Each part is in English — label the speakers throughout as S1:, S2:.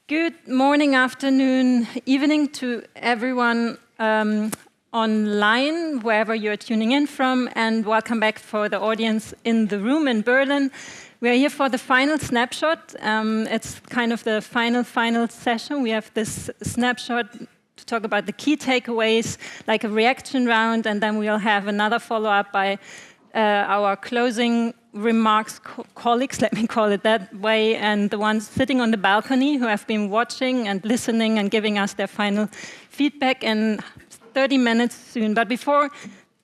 S1: Good morning, afternoon, evening to everyone online, wherever you're tuning in from, and welcome back for the audience in the room in Berlin. We are here for the final snapshot. It's kind of the final session. We have this snapshot to talk about the key takeaways, like a reaction round, and then we'll have another follow-up by our closing remarks colleagues, let me call it that way, and the ones sitting on the balcony who have been watching and listening and giving us their final feedback in 30 minutes soon. But before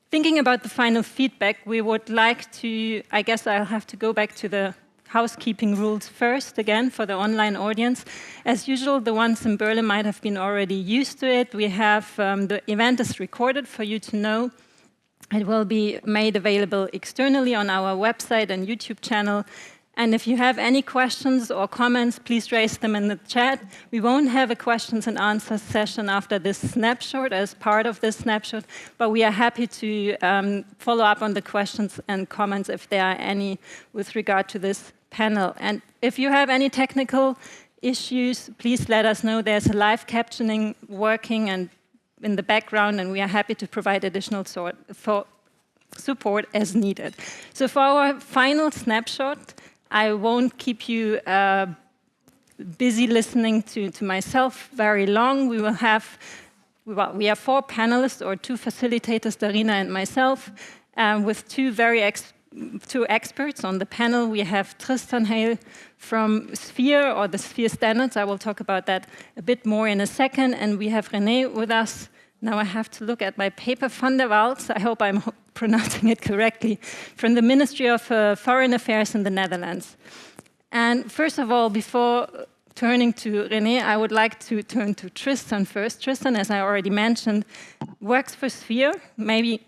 S1: thinking about the final feedback, we would like to, I guess I'll have to go back to the housekeeping rules first, again, for the online audience. As usual, the ones in Berlin might have been already used to it. We have, the event is recorded for you to know. It will be made available externally on our website and YouTube channel. And if you have any questions or comments, please raise them in the chat. We won't have a questions and answers session after this snapshot as part of this snapshot, but we are happy to follow up on the questions and comments if there are any with regard to this panel. And if you have any technical issues, please let us know. There's a live captioning working and in the background, and we are happy to provide additional support as needed. So for our final snapshot, I won't keep you busy listening to myself very long. We have 4 panelists or 2 facilitators, Darina and myself, with 2 experts on the panel. We have Tristan Hale from Sphere, or the Sphere Standards. I will talk about that a bit more in a second. And we have Renet with us. Now I have to look at my paper, Van der Waals, I hope I'm pronouncing it correctly, from the Ministry of Foreign Affairs in the Netherlands. And first of all, before turning to Renet, I would like to turn to Tristan first. Tristan, as I already mentioned, works for Sphere. Maybe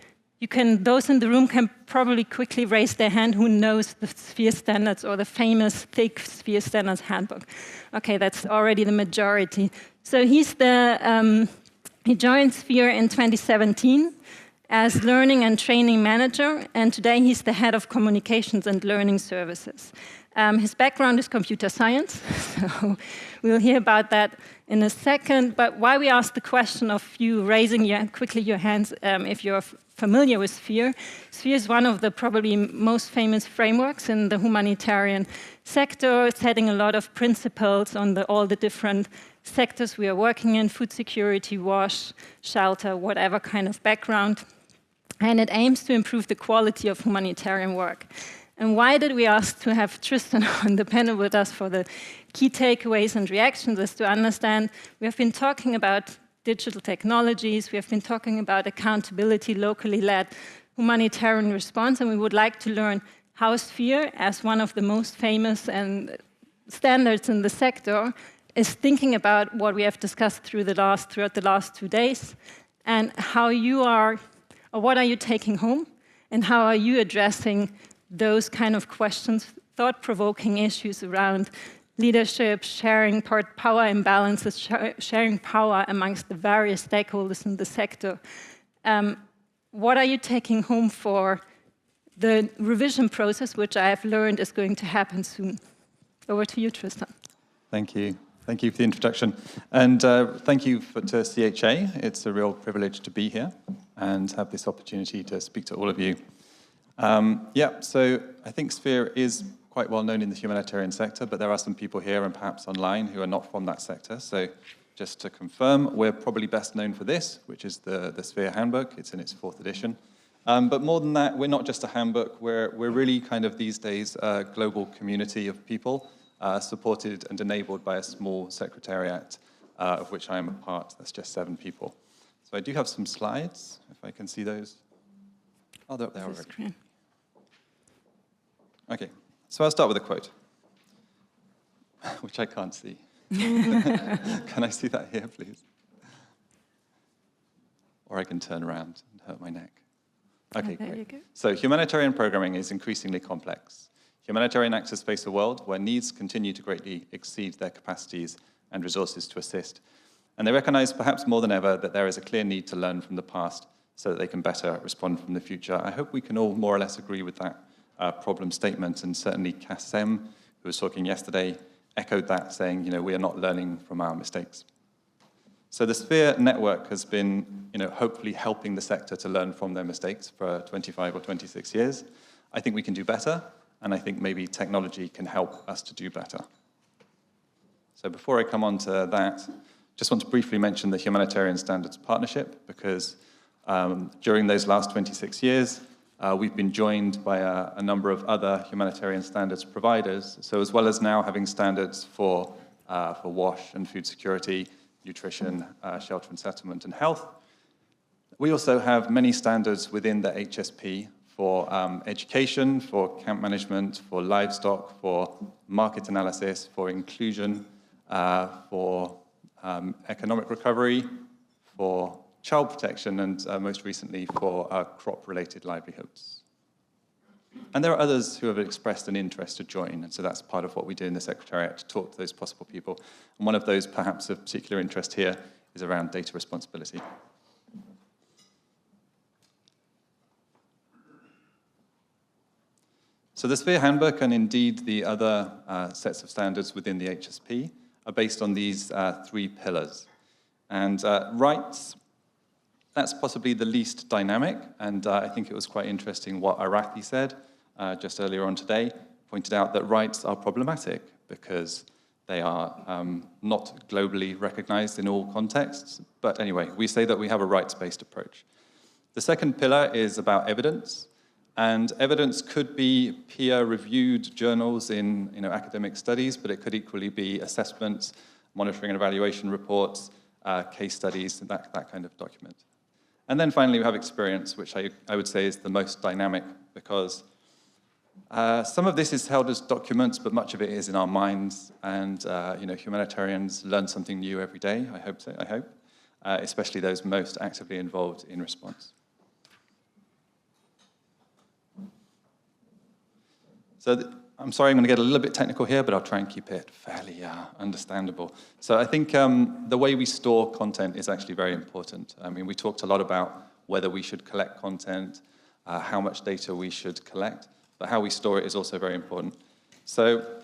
S1: those in the room can probably quickly raise their hand who knows the Sphere Standards or the famous thick Sphere Standards handbook. Okay, that's already the majority. So he joined Sphere in 2017 as Learning and Training Manager, and today he's the Head of Communications and Learning Services. His background is computer science, so we'll hear about that in a second. But why we asked the question of you raising quickly your hands if you're familiar with Sphere. Sphere is one of the probably most famous frameworks in the humanitarian sector, setting a lot of principles on all the different sectors we are working in: food security, wash, shelter, whatever kind of background. And it aims to improve the quality of humanitarian work. And why did we ask to have Tristan on the panel with us for the key takeaways and reactions? Is to understand, we have been talking about digital technologies, we have been talking about accountability, locally led humanitarian response, and we would like to learn how Sphere, as one of the most famous and standards in the sector, is thinking about what we have discussed throughout the last 2 days, and how you are, or what are you taking home, and how are you addressing those kind of questions, thought-provoking issues around leadership, sharing power imbalances, sharing power amongst the various stakeholders in the sector. What are you taking home for the revision process, which I have learned is going to happen soon? Over to you, Tristan.
S2: Thank you. Thank you for the introduction. And thank you to CHA. It's a real privilege to be here and have this opportunity to speak to all of you. So I think Sphere is quite well known in the humanitarian sector, but there are some people here and perhaps online who are not from that sector. So just to confirm, we're probably best known for this, which is the Sphere Handbook. It's in its 4th edition. But more than that, we're not just a handbook. We're really kind of these days a global community of people supported and enabled by a small secretariat, of which I am a part. That's just 7 people. So I do have some slides, if I can see those. Oh, they're up there already. Okay, so I'll start with a quote, which I can't see. Can I see that here, please? Or I can turn around and hurt my neck. Okay, great. So humanitarian programming is increasingly complex. Humanitarian actors face a world where needs continue to greatly exceed their capacities and resources to assist. And they recognize perhaps more than ever that there is a clear need to learn from the past so that they can better respond from the future. I hope we can all more or less agree with that problem statement, and certainly Kassem, who was talking yesterday, echoed that, saying, we are not learning from our mistakes. So the Sphere network has been, hopefully helping the sector to learn from their mistakes for 25 or 26 years. I think we can do better, and I think maybe technology can help us to do better. So before I come on to that, just want to briefly mention the Humanitarian Standards Partnership, because during those last 26 years, we've been joined by a number of other humanitarian standards providers. So as well as now having standards for WASH and food security, nutrition, shelter and settlement, and health, we also have many standards within the HSP for education, for camp management, for livestock, for market analysis, for inclusion, for economic recovery, for child protection, and most recently for crop-related livelihoods. And there are others who have expressed an interest to join, and so that's part of what we do in the Secretariat, to talk to those possible people. And one of those, perhaps of particular interest here, is around data responsibility. So the Sphere Handbook, and indeed the other sets of standards within the HSP, are based on these 3 pillars. And rights, that's possibly the least dynamic, and I think it was quite interesting what Arathi said just earlier on today, pointed out that rights are problematic because they are not globally recognized in all contexts. But anyway, we say that we have a rights-based approach. The second pillar is about evidence, and evidence could be peer-reviewed journals in academic studies, but it could equally be assessments, monitoring and evaluation reports, case studies, that kind of document. And then finally, we have experience, which I would say is the most dynamic, because some of this is held as documents, but much of it is in our minds, and humanitarians learn something new every day, I hope, especially those most actively involved in response. So I'm sorry, I'm going to get a little bit technical here, but I'll try and keep it fairly understandable. So I think the way we store content is actually very important. I mean, we talked a lot about whether we should collect content, how much data we should collect, but how we store it is also very important. So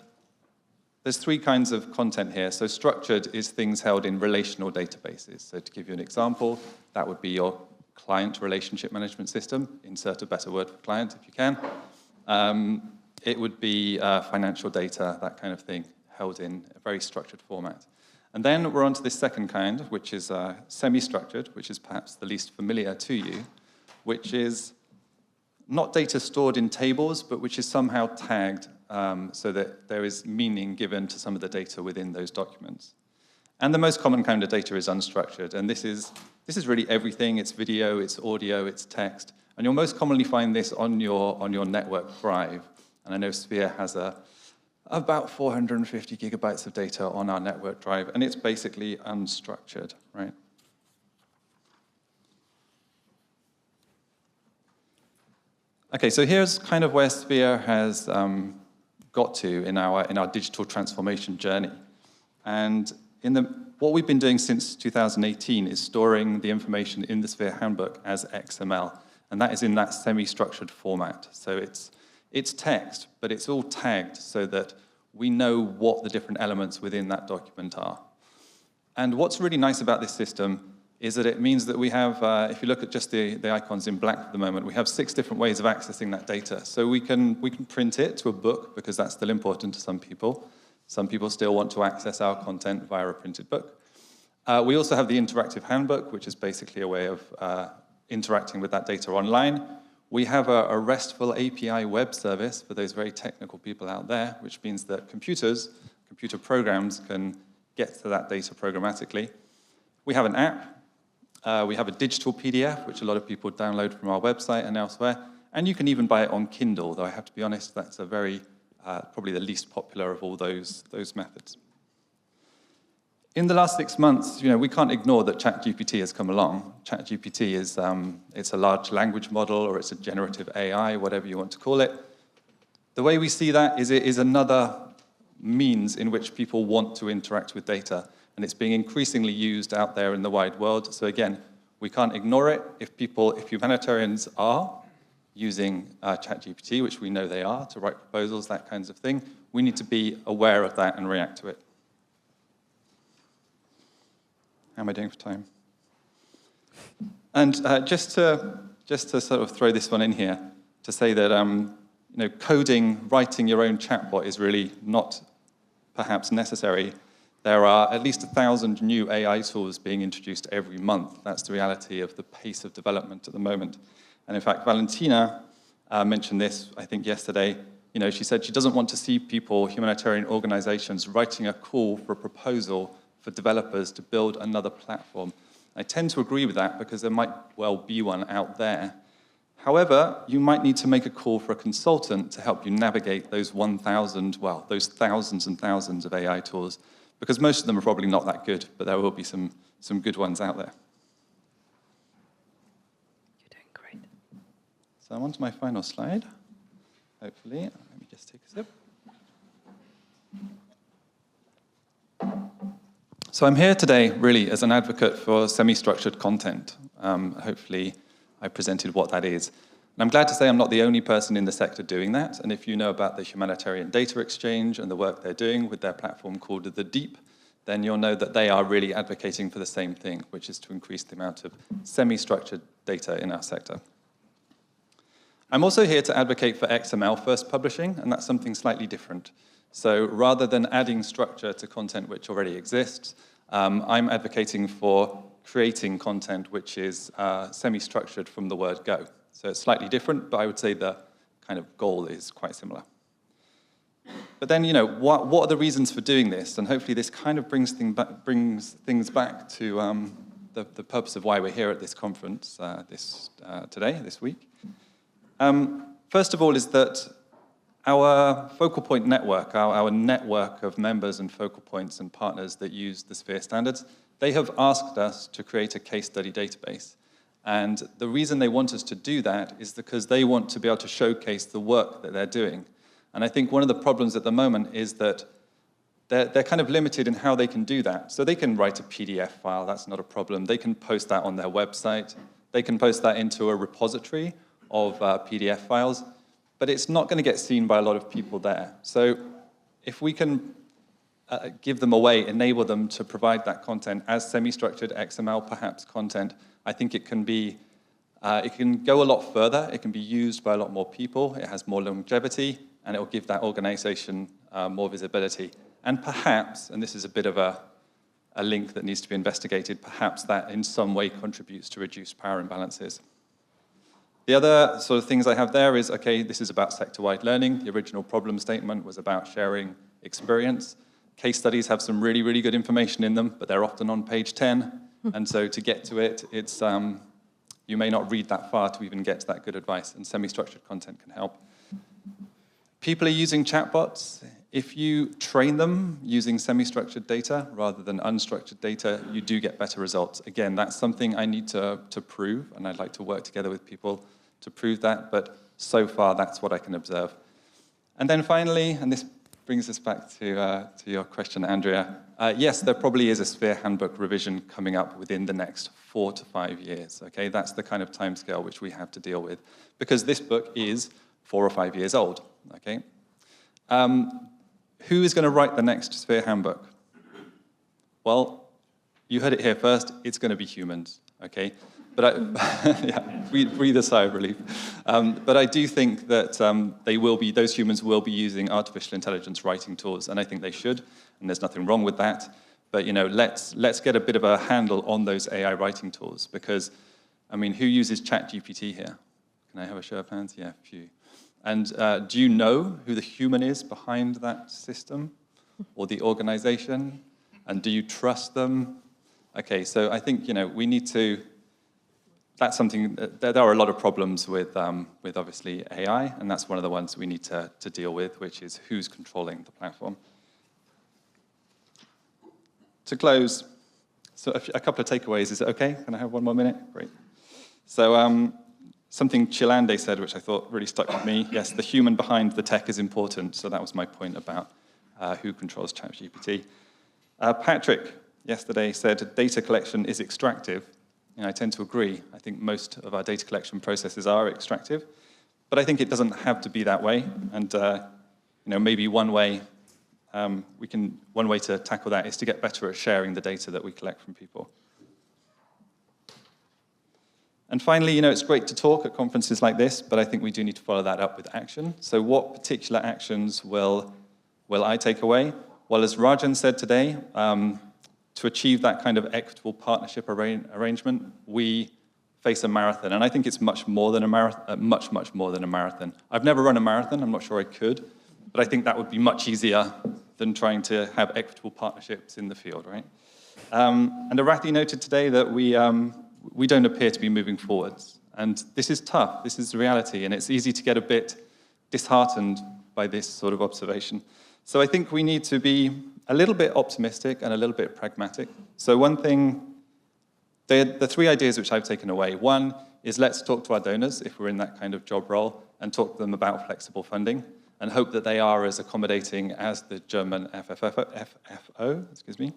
S2: there's 3 kinds of content here. So structured is things held in relational databases. So to give you an example, that would be your client relationship management system. Insert a better word for client if you can. It would be financial data, that kind of thing, held in a very structured format. And then we're on to this second kind, which is semi-structured, which is perhaps the least familiar to you, which is not data stored in tables, but which is somehow tagged so that there is meaning given to some of the data within those documents. And the most common kind of data is unstructured, and this is really everything. It's video, it's audio, it's text, and you'll most commonly find this on your network drive. And I know Sphere has about 450 gigabytes of data on our network drive, and it's basically unstructured, right? Okay, so here's kind of where Sphere has got to in our digital transformation journey. And what we've been doing since 2018 is storing the information in the Sphere Handbook as XML, and that is in that semi-structured format. So it's text, but it's all tagged so that we know what the different elements within that document are. And what's really nice about this system is that it means that we have, if you look at just the icons in black at the moment, we have 6 different ways of accessing that data. So we can print it to a book, because that's still important to some people. Some people still want to access our content via a printed book. We also have the interactive handbook, which is basically a way of interacting with that data online. We have a RESTful API web service for those very technical people out there, which means that computer programs can get to that data programmatically. We have an app. We have a digital PDF, which a lot of people download from our website and elsewhere. And you can even buy it on Kindle, though I have to be honest, that's a very, probably the least popular of all those methods. In the last 6 months, we can't ignore that ChatGPT has come along. ChatGPT is it's a large language model, or it's a generative AI, whatever you want to call it. The way we see that is it is another means in which people want to interact with data, and it's being increasingly used out there in the wide world. So again, we can't ignore it. If humanitarians are using ChatGPT, which we know they are, to write proposals, that kinds of thing, we need to be aware of that and react to it. How am I doing for time? And just to sort of throw this one in here, to say that coding, writing your own chatbot is really not perhaps necessary. There are at least 1,000 new AI tools being introduced every month. That's the reality of the pace of development at the moment. And in fact, Valentina mentioned this, I think, yesterday. She said she doesn't want to see people, humanitarian organizations, writing a call for a proposal for developers to build another platform. I tend to agree with that because there might well be one out there. However, you might need to make a call for a consultant to help you navigate those 1,000, well, those thousands and thousands of AI tools, because most of them are probably not that good, but there will be some good ones out there.
S3: You're doing great.
S2: So I'm on to my final slide, hopefully. Let me just take a sip. So I'm here today, really, as an advocate for semi-structured content. Hopefully, I presented what that is. And I'm glad to say I'm not the only person in the sector doing that. And if you know about the Humanitarian Data Exchange and the work they're doing with their platform called The Deep, then you'll know that they are really advocating for the same thing, which is to increase the amount of semi-structured data in our sector. I'm also here to advocate for XML first publishing, and that's something slightly different. So rather than adding structure to content which already exists, I'm advocating for creating content which is semi-structured from the word go. So it's slightly different, but I would say the kind of goal is quite similar. But then, what are the reasons for doing this? And hopefully this kind of brings things back to the purpose of why we're here at this conference this week. First of all is that our focal point network, our network of members and focal points and partners that use the Sphere standards, they have asked us to create a case study database. And the reason they want us to do that is because they want to be able to showcase the work that they're doing. And I think one of the problems at the moment is that they're kind of limited in how they can do that. So they can write a PDF file, that's not a problem. They can post that on their website. They can post that into a repository of PDF files. But it's not going to get seen by a lot of people there. So if we can give them a way, enable them to provide that content as semi-structured XML, perhaps content, I think it can go a lot further. It can be used by a lot more people. It has more longevity, and it will give that organization more visibility. And perhaps, and this is a bit of a link that needs to be investigated, perhaps that in some way contributes to reduced power imbalances. The other sort of things I have there is, okay, this is about sector-wide learning. The original problem statement was about sharing experience. Case studies have some really, really good information in them, but they're often on page 10. And so to get to it, it's you may not read that far to even get to that good advice, and semi-structured content can help. People are using chatbots. If you train them using semi-structured data rather than unstructured data, you do get better results. Again, that's something I need to prove, and I'd like to work together with people to prove that, but so far that's what I can observe. And then finally, and this brings us back to your question, Andrea, yes, there probably is a Sphere handbook revision coming up within the next 4 to 5 years, okay? That's the kind of timescale which we have to deal with, because this book is 4 or 5 years old, okay? Who is going to write the next Sphere handbook? Well, you heard it here first, it's going to be humans, okay? But breathe a sigh of relief. But I do think that those humans will be using artificial intelligence writing tools, and I think they should, and there's nothing wrong with that. But let's get a bit of a handle on those AI writing tools, because, I mean, who uses ChatGPT here? Can I have a show of hands? Yeah, a few. And do you know who the human is behind that system or the organization? And do you trust them? Okay, so I think, we need to, that's something, there are a lot of problems with obviously AI, and that's one of the ones we need to deal with, which is who's controlling the platform. To close, so a couple of takeaways. Is it okay? Can I have one more minute? Great. So something Chilande said, which I thought really stuck with me. Yes, the human behind the tech is important. So that was my point about who controls ChatGPT. Patrick yesterday said data collection is extractive. I tend to agree. I think most of our data collection processes are extractive, but I think it doesn't have to be that way. And maybe one way to tackle that is to get better at sharing the data that we collect from people. And finally, it's great to talk at conferences like this, but I think we do need to follow that up with action. So what particular actions will I take away? Well, as Rajan said today, to achieve that kind of equitable partnership arrangement, we face a marathon. And I think it's much more than a marathon, much more than a marathon. I've never run a marathon, I'm not sure I could, but I think that would be much easier than trying to have equitable partnerships in the field, right? And Arathi noted today that we don't appear to be moving forwards. And this is tough, this is the reality, and it's easy to get a bit disheartened by this sort of observation. So I think we need to be a little bit optimistic and a little bit pragmatic. So one thing, the three ideas which I've taken away. One is let's talk to our donors if we're in that kind of job role and talk to them about flexible funding and hope that they are as accommodating as the German FFO, excuse me.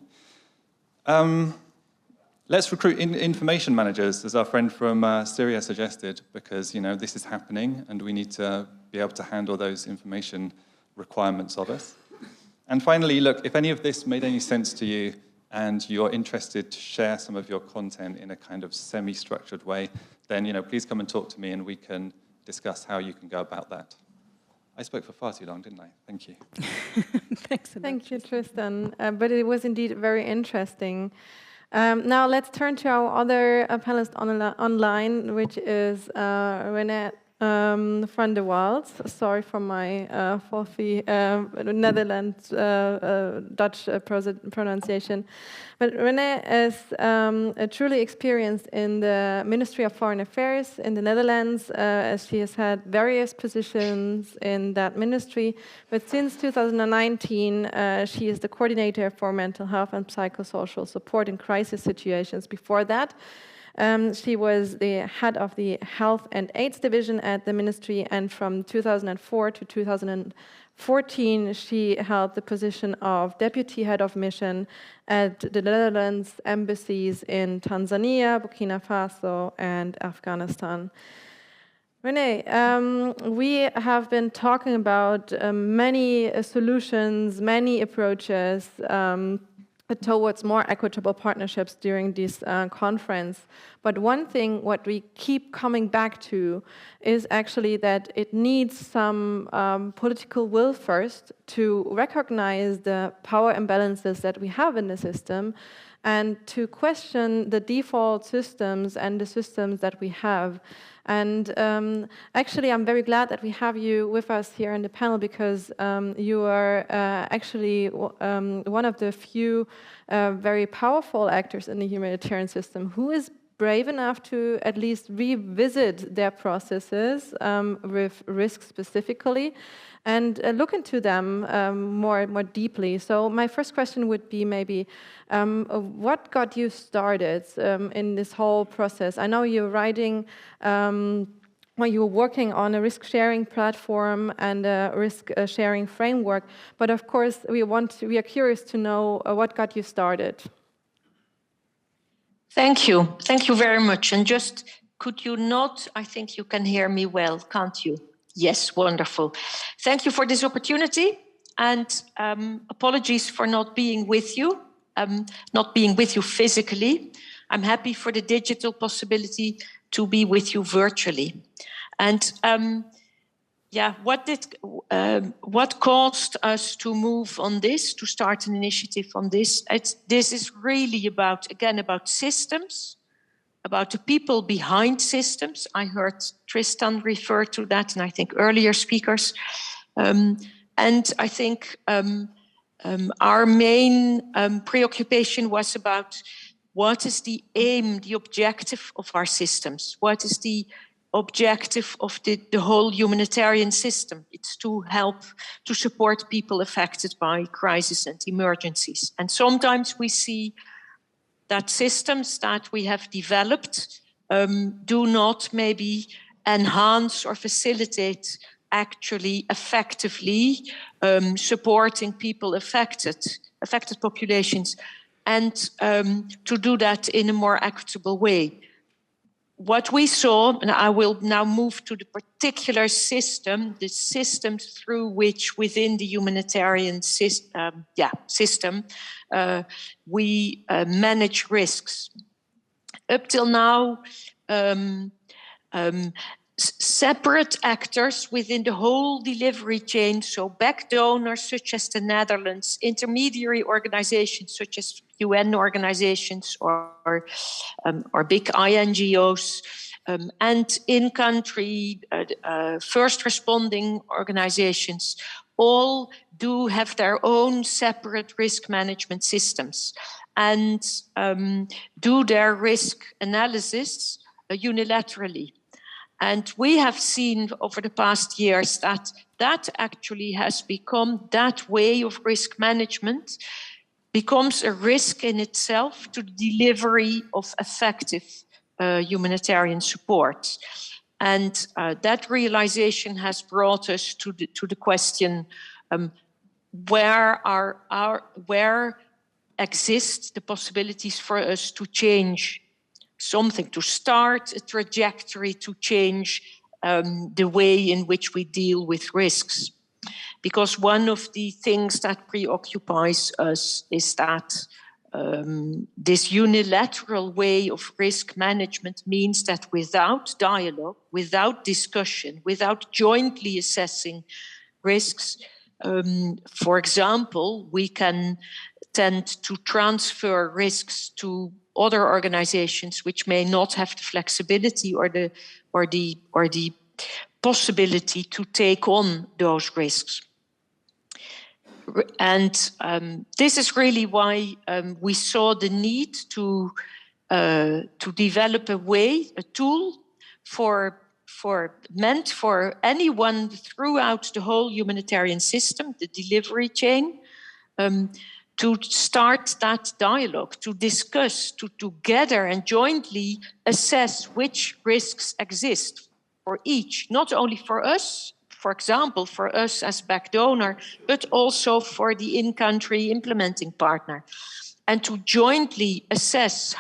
S2: Let's recruit information managers, as our friend from Syria suggested, because this is happening and we need to be able to handle those information requirements of us. And finally, look, if any of this made any sense to you and you're interested to share some of your content in a kind of semi-structured way, then please come and talk to me and we can discuss how you can go about that. I spoke for far too long, didn't I? Thank you.
S3: Thank you, Tristan. But it was indeed very interesting. Now let's turn to our other panelist online, which is Renet from the Waals. Sorry for my faulty Netherlands Dutch pronunciation. But Renet is truly experienced in the Ministry of Foreign Affairs in the Netherlands, as she has had various positions in that ministry. But since 2019, she is the coordinator for mental health and psychosocial support in crisis situations. Before that, she was the head of the Health and AIDS division at the ministry, and from 2004 to 2014, she held the position of deputy head of mission at the Netherlands embassies in Tanzania, Burkina Faso, and Afghanistan. Renet, we have been talking about many solutions, many approaches towards more equitable partnerships during this conference. But one thing what we keep coming back to is actually that it needs some political will first to recognize the power imbalances that we have in the system and to question the default systems and the systems that we have. And actually, I'm very glad that we have you with us here in the panel because you are actually one of the few very powerful actors in the humanitarian system who is brave enough to at least revisit their processes with risk specifically and look into them more deeply. So my first question would be maybe, what got you started in this whole process? I know you're writing, well, you're working on a risk-sharing platform and a risk-sharing framework, but of course we are curious to know what got you started.
S4: Thank you very much. And just, could you not, I think you can hear me well, can't you? Yes, wonderful. Thank you for this opportunity, and apologies for not being with you physically. I'm happy for the digital possibility to be with you virtually. And what caused us to move on this, to start an initiative on this? This is really about systems, about the people behind systems. I heard Tristan refer to that, and I think earlier speakers. And I think our main preoccupation was about what is the aim, the objective of our systems? What is the objective of the whole humanitarian system? It's to help, to support people affected by crises and emergencies. And sometimes we see that systems that we have developed do not maybe enhance or facilitate actually effectively supporting people affected populations, and to do that in a more equitable way. what we saw, and I will now move to the particular system, the system through which within the humanitarian system, we manage risks. Up till now, separate actors within the whole delivery chain, so back donors such as the Netherlands, intermediary organizations such as UN organizations or big INGOs, and in-country first responding organizations, all do have their own separate risk management systems and do their risk analysis unilaterally. And we have seen over the past years that that actually has become, that way of risk management becomes a risk in itself to the delivery of effective humanitarian support. And that realization has brought us to the question, where exist the possibilities for us to change something, to start a trajectory to change the way in which we deal with risks. Because one of the things that preoccupies us is that this unilateral way of risk management means that without dialogue, without discussion, without jointly assessing risks, for example, we can tend to transfer risks to other organizations which may not have the flexibility or the possibility to take on those risks. And this is really why we saw the need to develop a tool meant for anyone throughout the whole humanitarian system, the delivery chain, to start that dialogue, to discuss, to together and jointly assess which risks exist for each, not only for us, for example, for us as back donor, but also for the in-country implementing partner, and to jointly assess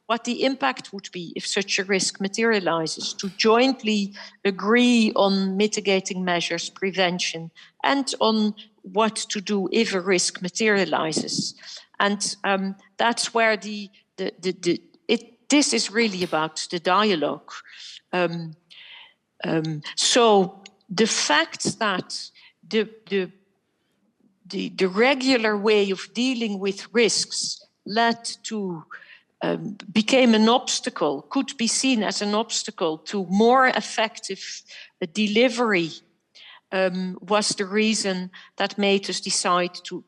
S4: what the impact would be if such a risk materializes, to jointly agree on mitigating measures, prevention, and on what to do if a risk materializes. And that's where this is really about the dialogue. So the fact that the regular way of dealing with risks became an obstacle, could be seen as an obstacle to more effective delivery, was the reason that made us decide to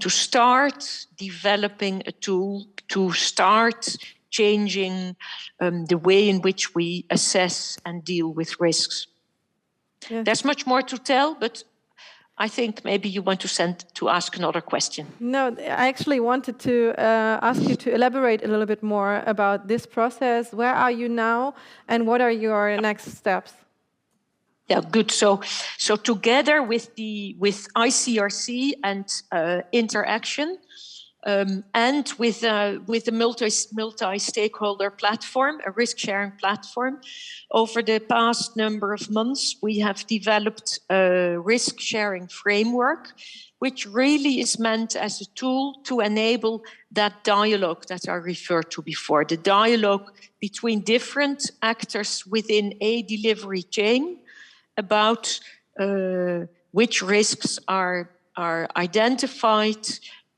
S4: start developing a tool, to start changing the way in which we assess and deal with risks.
S3: Yes.
S4: There's much more to tell, but I think maybe you want to ask another question.
S3: No, I actually wanted to ask you to elaborate a little bit more about this process. Where are you now, and what are your next steps?
S4: Yeah, good. So together with ICRC and Interaction, and with the multi-stakeholder platform, a risk-sharing platform, over the past number of months, we have developed a risk-sharing framework, which really is meant as a tool to enable that dialogue that I referred to before, the dialogue between different actors within a delivery chain about which risks are identified,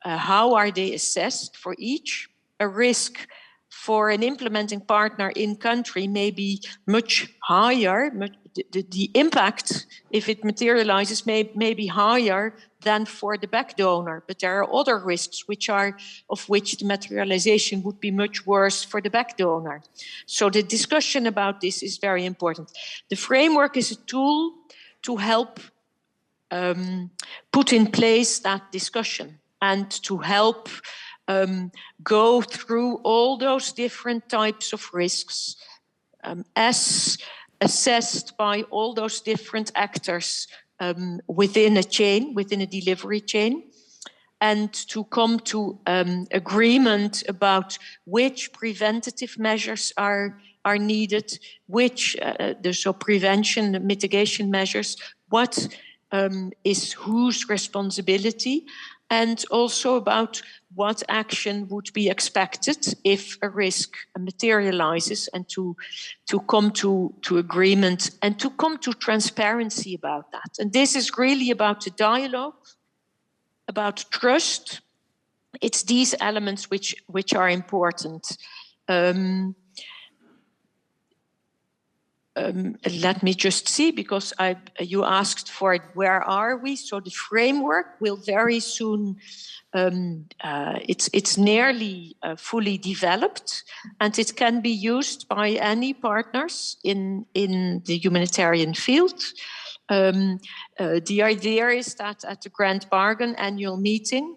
S4: how are they assessed for each. A risk for an implementing partner in country may be much higher. The impact, if it materializes, may be higher than for the back donor. But there are other risks of which the materialization would be much worse for the back donor. So the discussion about this is very important. The framework is a tool to help put in place that discussion and to help go through all those different types of risks as assessed by all those different actors within a chain, within a delivery chain, and to come to agreement about which preventative measures are needed, which, so prevention, mitigation measures, what is whose responsibility, and also about what action would be expected if a risk materializes, and to come to agreement and to come to transparency about that. And this is really about the dialogue, about trust. It's these elements which are important. Let me just see, because you asked for it, where are we? So the framework will very soon, it's nearly fully developed, and it can be used by any partners in the humanitarian field. The idea is that at the Grand Bargain annual meeting,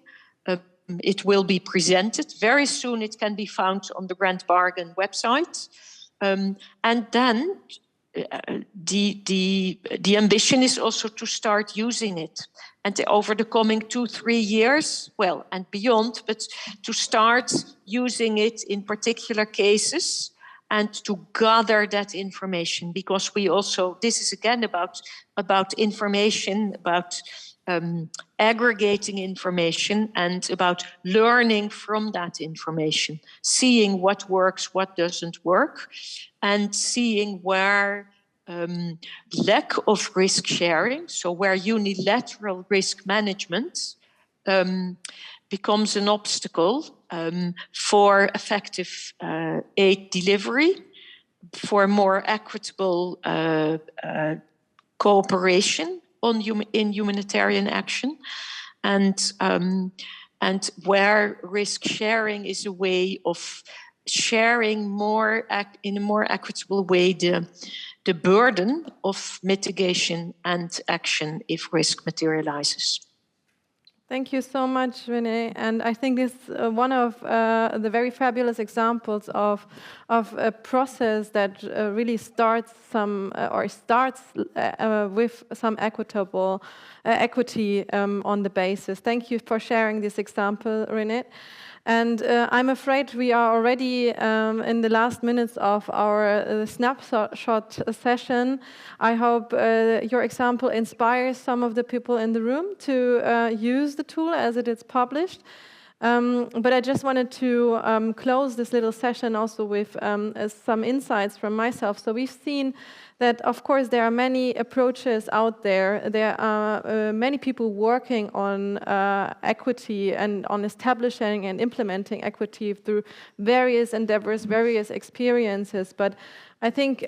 S4: it will be presented. Very soon it can be found on the Grand Bargain website. And then the ambition is also to start using it, and over the coming 2-3 years, well, and beyond, but to start using it in particular cases and to gather that information, because we also, this is again about information, about aggregating information, and about learning from that information, seeing what works, what doesn't work, and seeing where lack of risk sharing, so where unilateral risk management becomes an obstacle for effective aid delivery, for more equitable cooperation in humanitarian action, and where risk sharing is a way of sharing in a more equitable way the burden of mitigation and action if risk materializes.
S3: Thank you so much, Renet. And I think this is one of the very fabulous examples of a process that really starts with some equity on the basis. Thank you for sharing this example, Renet. And I'm afraid we are already in the last minutes of our snapshot session. I hope your example inspires some of the people in the room to use the tool as it is published. But I just wanted to close this little session also with some insights from myself. So we've seen that, of course, there are many approaches out there. There are many people working on equity and on establishing and implementing equity through various endeavors, various experiences. But I think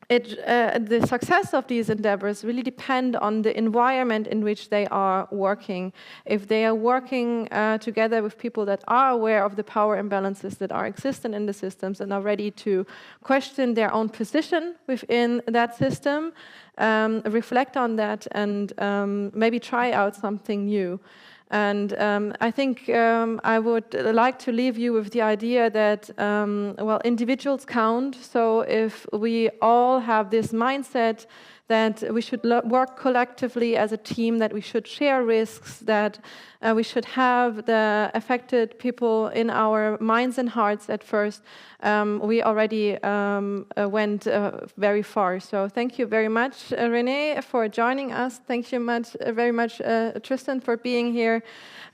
S3: the success of these endeavors really depend on the environment in which they are working. If they are working together with people that are aware of the power imbalances that are existent in the systems and are ready to question their own position within that system, reflect on that, and maybe try out something new. And I think I would like to leave you with the idea that, well, individuals count. So if we all have this mindset that we should work collectively as a team, that we should share risks, that we should have the affected people in our minds and hearts at first, we already went very far. So thank you very much, Renet, for joining us. Thank you very much, Tristan, for being here.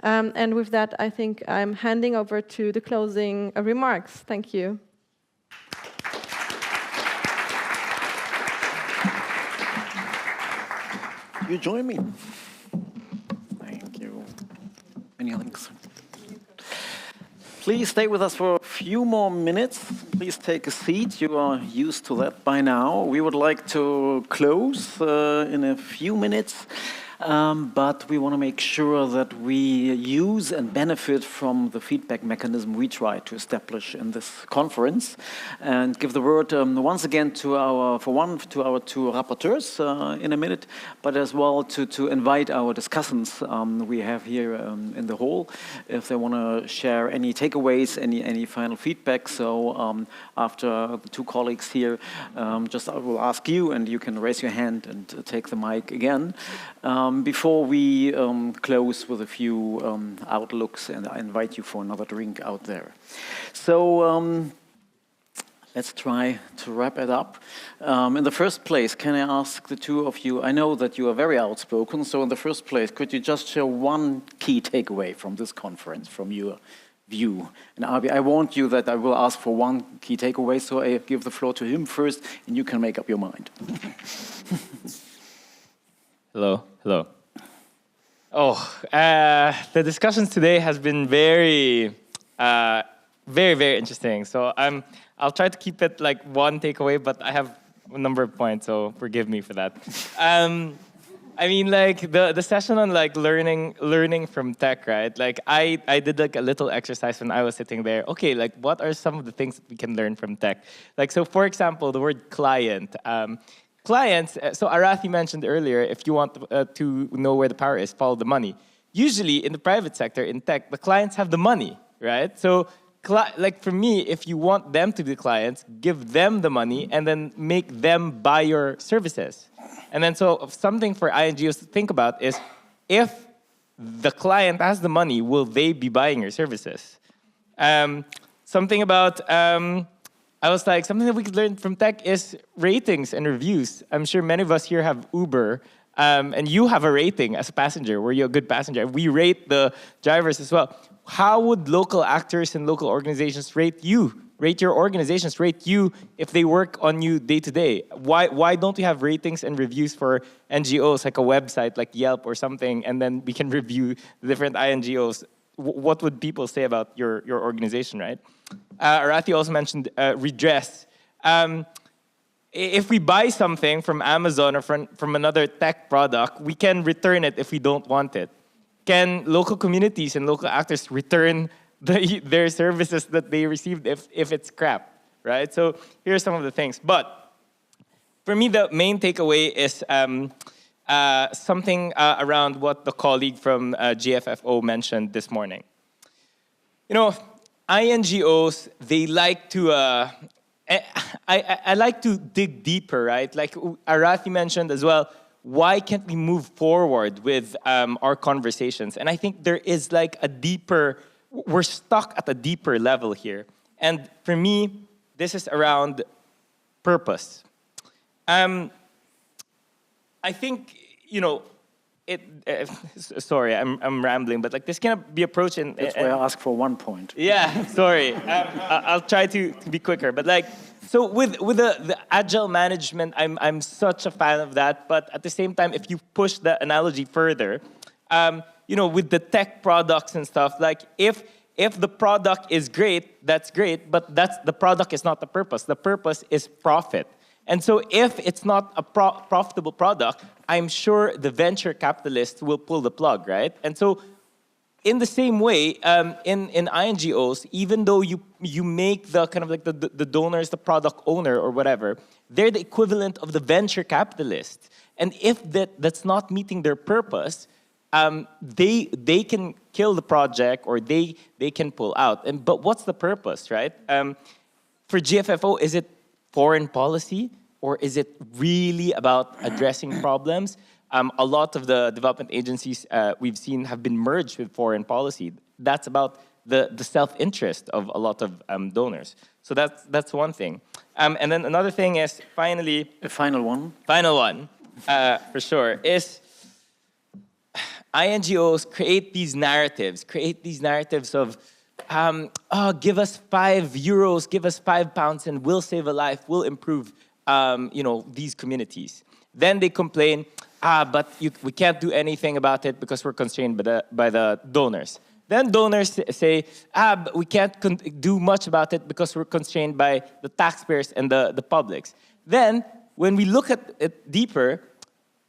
S3: And with that, I think I'm handing over to the closing remarks. Thank you.
S5: You join me. Thank you. Any links? Please stay with us for a few more minutes. Please take a seat. You are used to that by now. We would like to close in a few minutes. But we want to make sure that we use and benefit from the feedback mechanism we try to establish in this conference, and give the word once again to our two rapporteurs in a minute, but as well to invite our discussants we have here in the hall, if they want to share any takeaways, any final feedback. So after the two colleagues here, I will ask you, and you can raise your hand and take the mic again. before we close with a few outlooks, and I invite you for another drink out there. So let's try to wrap it up. In the first place, can I ask the two of you, I know that you are very outspoken, so in the first place, could you just share one key takeaway from this conference, from your view? And Arbie, I warned you that I will ask for one key takeaway, so I give the floor to him first, and you can make up your mind.
S6: Hello, hello. Oh, the discussions today has been very, very interesting. So I'll try to keep it like one takeaway, but I have a number of points, so forgive me for that. I mean, like the session on like learning from tech, right? Like I did like a little exercise when I was sitting there. Okay, like what are some of the things that we can learn from tech? Like, so for example, the word client. Clients, so Arathi mentioned earlier, if you want to know where the power is, follow the money. Usually in the private sector, in tech, the clients have the money, right? So like for me, if you want them to be clients, give them the money and then make them buy your services. And then so something for INGOs to think about is, if the client has the money, will they be buying your services? Something about... I was like, something that we could learn from tech is ratings and reviews. I'm sure many of us here have Uber, and you have a rating as a passenger. Were you a good passenger? We rate the drivers as well. How would local actors and local organizations rate you? Rate your organizations, rate you if they work on you day to day. Why don't we have ratings and reviews for NGOs, like a website like Yelp or something, and then we can review the different INGOs? What would people say about your organization, right? Arathi also mentioned redress. If we buy something from Amazon or from another tech product, we can return it if we don't want it. Can local communities and local actors return their services that they received if it's crap, right? So here are some of the things. But for me, the main takeaway is something around what the colleague from GFFO mentioned this morning. You know, INGOs, they like to, I like to dig deeper, right? Like Arathi mentioned as well, why can't we move forward with our conversations? And I think there is like a deeper, we're stuck at a deeper level here. And for me, this is around purpose. I think, you know, sorry, I'm rambling, but like this can be approached in...
S5: That's why I asked for 1 point.
S6: Yeah, sorry. I'll try to be quicker. But like, so with the agile management, I'm such a fan of that. But at the same time, if you push the analogy further, you know, with the tech products and stuff, like if the product is great, that's great, but the product is not the purpose. The purpose is profit. And so if it's not a profitable product, I'm sure the venture capitalists will pull the plug, right? And so in the same way, in INGOs, even though you make the kind of like the donors, the product owner or whatever, they're the equivalent of the venture capitalist. And if that's not meeting their purpose, they can kill the project or they can pull out. But what's the purpose, right? For GFFO, is it foreign policy, or is it really about addressing problems? A lot of the development agencies we've seen have been merged with foreign policy. That's about the self-interest of a lot of donors. So that's one thing. And then another thing is, finally...
S5: A final one.
S6: Final one, for sure, is INGOs create these narratives of, oh, give us €5, give us £5, and we'll save a life, we'll improve, you know, these communities. Then they complain, but we can't do anything about it because we're constrained by the donors. Then donors say, but we can't do much about it because we're constrained by the taxpayers and the publics. Then, when we look at it deeper,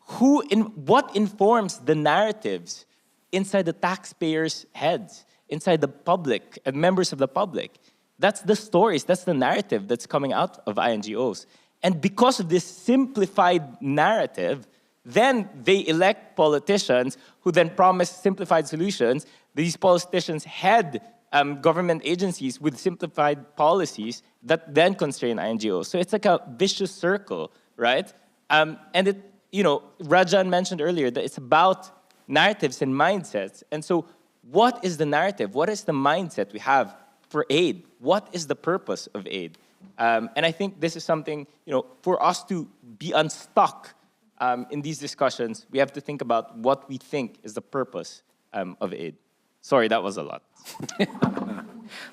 S6: what informs the narratives inside the taxpayers' heads, inside the public and members of the public? That's the stories, that's the narrative that's coming out of INGOs. And because of this simplified narrative, then they elect politicians who then promise simplified solutions. These politicians head government agencies with simplified policies that then constrain INGOs. So it's like a vicious circle, right? And Rajan mentioned earlier that it's about narratives and mindsets. And so what is the narrative? What is the mindset we have for aid? What is the purpose of aid? And I think this is something, for us to be unstuck in these discussions, we have to think about what we think is the purpose of aid. Sorry, that was a lot.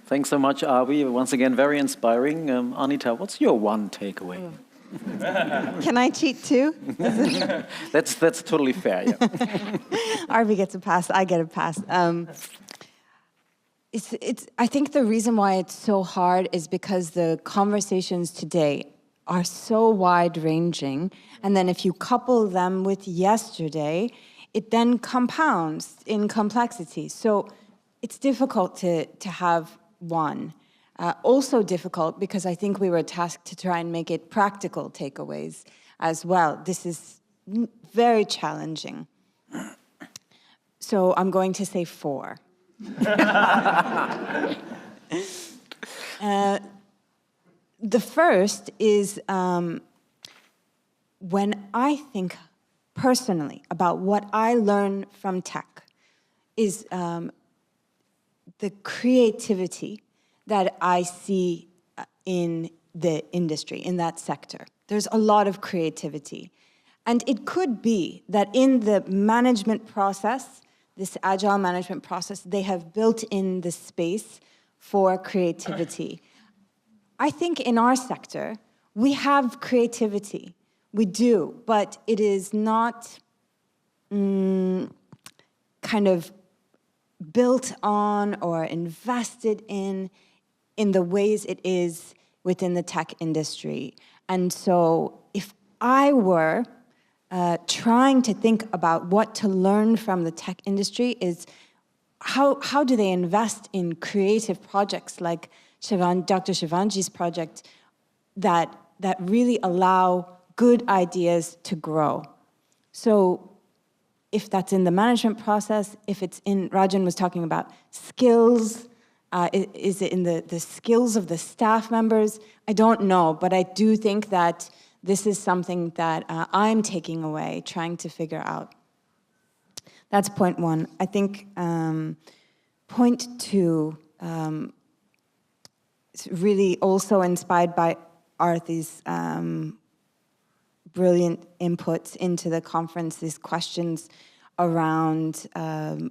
S5: Thanks so much, Arbie. Once again, very inspiring. Anita, what's your one takeaway?
S7: Can I cheat too?
S5: That's totally fair, yeah.
S7: Arbie gets a pass, I get a pass. I think the reason why it's so hard is because the conversations today are so wide-ranging, and then if you couple them with yesterday, it then compounds in complexity. So it's difficult to have one. Also difficult because I think we were tasked to try and make it practical takeaways as well. This is very challenging. So I'm going to say 4. The first is when I think personally about what I learn from tech is the creativity that I see in the industry, in that sector. There's a lot of creativity. And it could be that in the management process, this agile management process, they have built in the space for creativity. I think in our sector, we have creativity. We do, but it is not kind of built on or invested in the ways it is within the tech industry. And so if I were trying to think about what to learn from the tech industry is how do they invest in creative projects like Dr. Shivanji's project that really allow good ideas to grow. So if that's in the management process, if it's in, Rajan was talking about skills, is it in the skills of the staff members? I don't know, but I do think that this is something that I'm taking away, trying to figure out. That's point 1. I think point 2 is really also inspired by Arthi's brilliant inputs into the conference, these questions around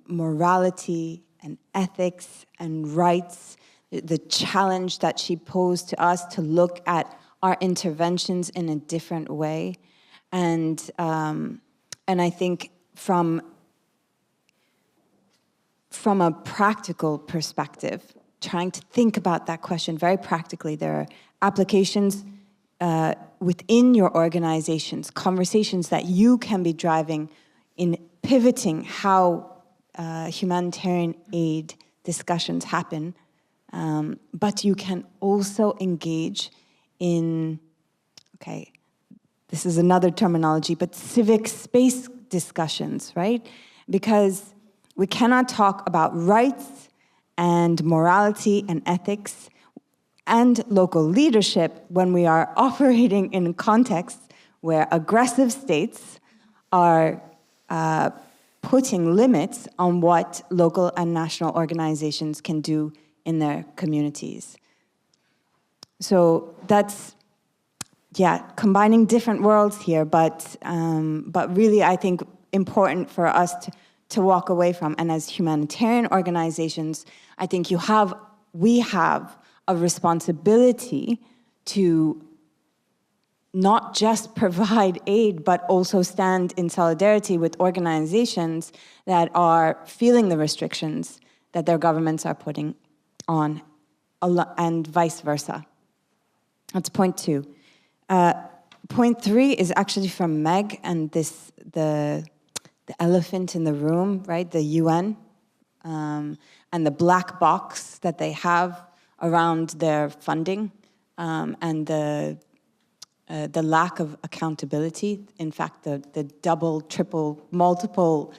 S7: morality and ethics and rights, the challenge that she posed to us to look at our interventions in a different way. And I think from a practical perspective, trying to think about that question very practically, there are applications within your organizations, conversations that you can be driving in pivoting how humanitarian aid discussions happen, but you can also engage in, okay, this is another terminology, but civic space discussions, right? Because we cannot talk about rights and morality and ethics and local leadership when we are operating in contexts where aggressive states are putting limits on what local and national organizations can do in their communities. So that's, combining different worlds here, but really I think important for us to walk away from. And as humanitarian organizations, I think we have a responsibility to not just provide aid, but also stand in solidarity with organizations that are feeling the restrictions that their governments are putting on, and vice versa. That's point 2. Point 3 is actually from Meg, and the elephant in the room, right? The UN, and the black box that they have around their funding, and the lack of accountability. In fact, the double, triple, multiple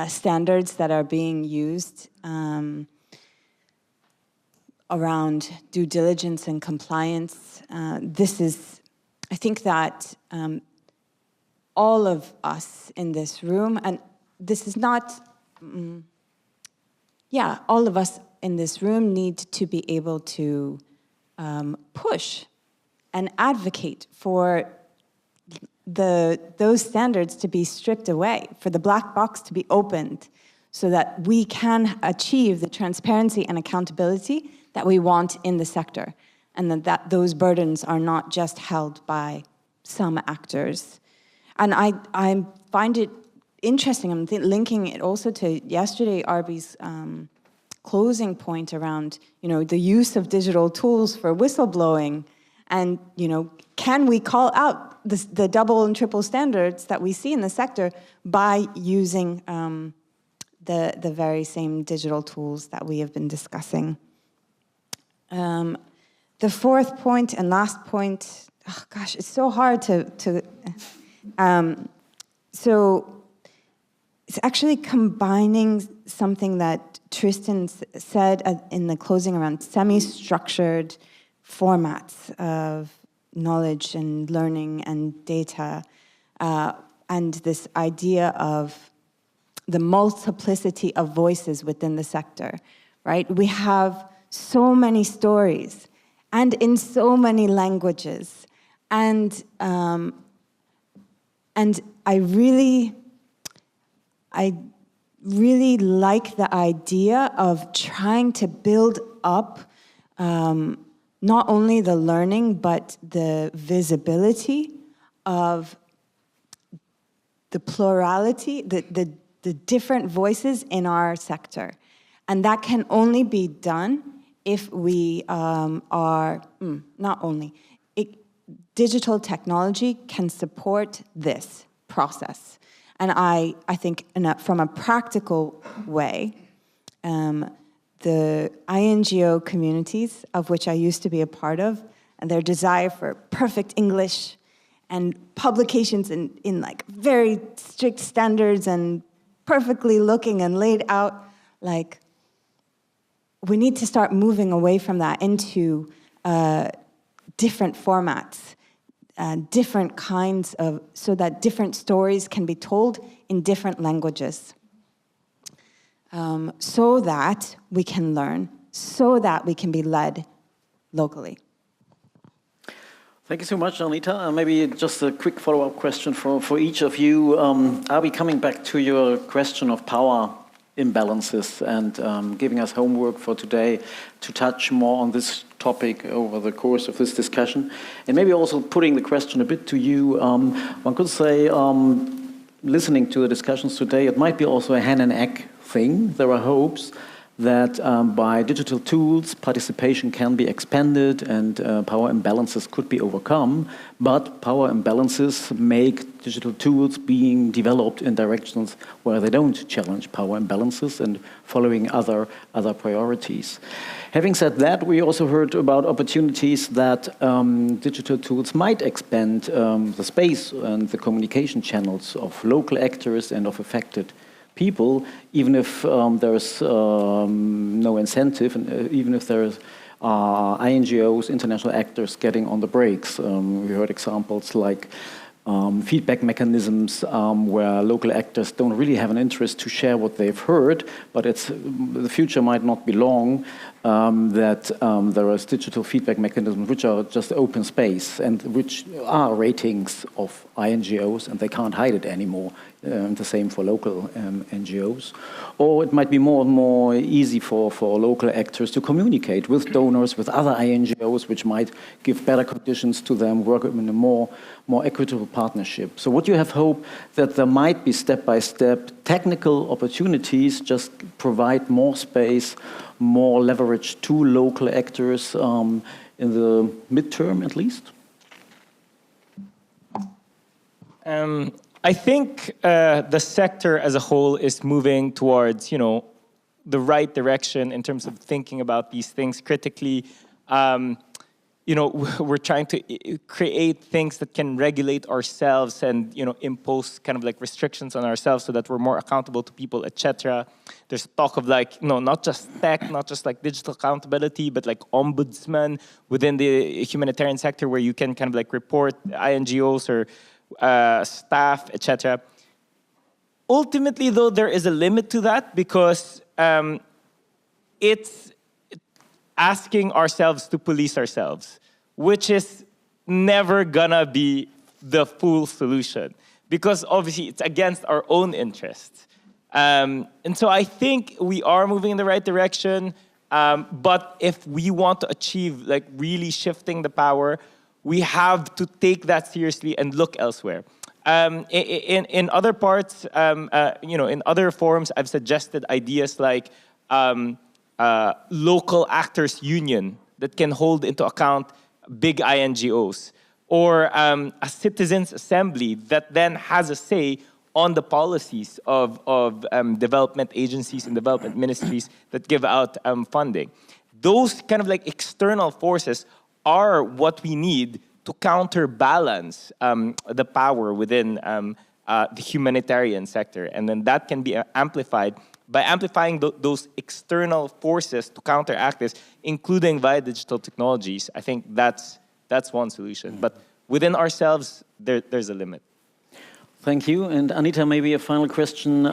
S7: standards that are being used around due diligence and compliance. I think that all of us in this room, and this is not, all of us in this room need to be able to push and advocate for those standards to be stripped away, for the black box to be opened, so that we can achieve the transparency and accountability that we want in the sector, and that those burdens are not just held by some actors. And I find it interesting, I'm linking it also to yesterday, Arbie's closing point around, the use of digital tools for whistleblowing, and, can we call out the double and triple standards that we see in the sector by using the very same digital tools that we have been discussing. The fourth point and last point, oh gosh, it's so hard so it's actually combining something that Tristan said in the closing around semi-structured formats of knowledge and learning and data, and this idea of the multiplicity of voices within the sector, right? We have so many stories and in so many languages, and I really like the idea of trying to build up not only the learning, but the visibility of the plurality, the different voices in our sector. And that can only be done if we digital technology can support this process. And I think from a practical way, the INGO communities, of which I used to be a part of, and their desire for perfect English and publications in like very strict standards and perfectly looking and laid out, like, we need to start moving away from that into different formats, different kinds of, so that different stories can be told in different languages. So that we can learn, so that we can be led locally.
S5: Thank you so much, Anita. Maybe just a quick follow-up question for each of you. Are we coming back to your question of power imbalances and giving us homework for today to touch more on this topic over the course of this discussion? And maybe also putting the question a bit to you, one could say, listening to the discussions today, it might be also a hen and egg thing. There are hopes that by digital tools, participation can be expanded and power imbalances could be overcome, but power imbalances make digital tools being developed in directions where they don't challenge power imbalances and following other priorities. Having said that, we also heard about opportunities that digital tools might expand the space and the communication channels of local actors and of affected people, even if there is no incentive, and even if there is INGOs, international actors getting on the brakes. We heard examples like feedback mechanisms where local actors don't really have an interest to share what they've heard, but the future might not be long that there is digital feedback mechanisms which are just open space and which are ratings of INGOs, and they can't hide it anymore. The same for local NGOs. Or it might be more and more easy for local actors to communicate with donors, with other INGOs, which might give better conditions to them, work in a more equitable partnership. So would you have hope that there might be step-by-step technical opportunities, just provide more space, more leverage to local actors in the midterm at least?
S6: I think the sector as a whole is moving towards, the right direction in terms of thinking about these things critically. We're trying to create things that can regulate ourselves and, impose kind of like restrictions on ourselves so that we're more accountable to people, etc. There's talk of not just tech, not just like digital accountability, but like ombudsman within the humanitarian sector where you can kind of like report INGOs or staff, etc. Ultimately, though, there is a limit to that because it's asking ourselves to police ourselves, which is never gonna be the full solution because obviously it's against our own interests. And so I think we are moving in the right direction, but if we want to achieve like really shifting the power, we have to take that seriously and look elsewhere. In other parts, in other forums, I've suggested ideas like local actors union that can hold into account big INGOs, or a citizens assembly that then has a say on the policies of development agencies and development ministries that give out funding. Those kind of like external forces are what we need to counterbalance the power within the humanitarian sector. And then that can be amplified by amplifying those external forces to counteract this, including via digital technologies. I think that's one solution. But within ourselves, there's a limit.
S5: Thank you. And Anita, maybe a final question,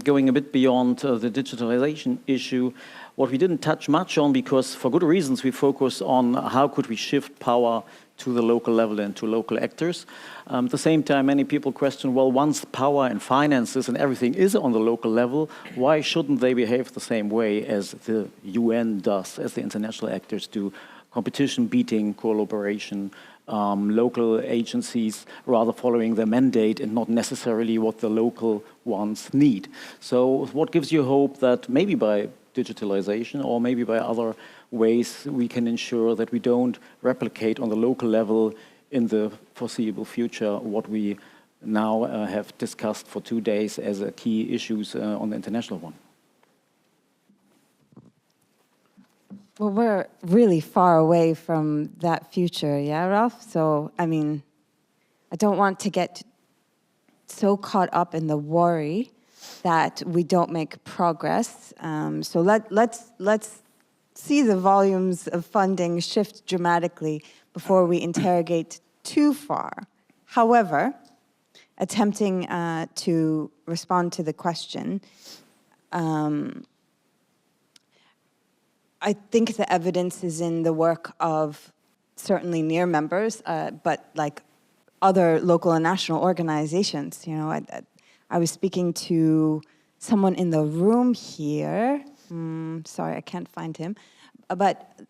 S5: going a bit beyond the digitalization issue. What we didn't touch much on, because for good reasons we focus on how could we shift power to the local level and to local actors. At the same time, many people question, well, once power and finances and everything is on the local level, why shouldn't they behave the same way as the UN does, as the international actors do? Competition beating, collaboration, local agencies rather following their mandate and not necessarily what the local ones need. So what gives you hope that maybe by digitalization or maybe by other ways we can ensure that we don't replicate on the local level in the foreseeable future what we now have discussed for 2 days as key issues on the international one?
S7: Well, we're really far away from that future, yeah, Ralf? So, I mean, I don't want to get so caught up in the worry that we don't make progress. So let's see the volumes of funding shift dramatically before we interrogate too far. However, attempting to respond to the question, I think the evidence is in the work of certainly NEAR members, but like other local and national organizations. You know, I was speaking to someone in the room here. Sorry, I can't find him. But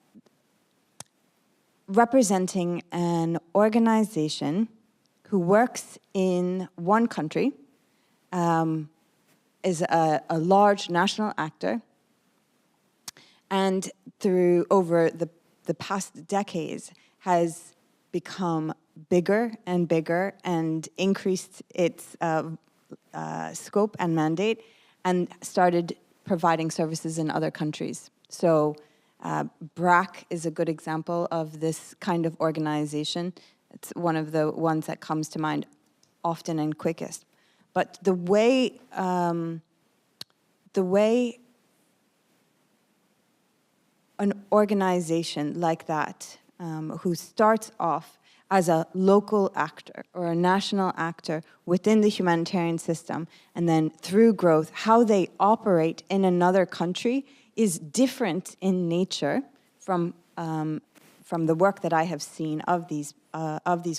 S7: representing an organization who works in one country, is a large national actor, and through over the past decades has become bigger and bigger and increased its scope and mandate and started providing services in other countries. So BRAC is a good example of this kind of organization. It's one of the ones that comes to mind often and quickest. But the way an organization like that, who starts off as a local actor or a national actor within the humanitarian system, and then through growth, how they operate in another country is different in nature from the work that I have seen of these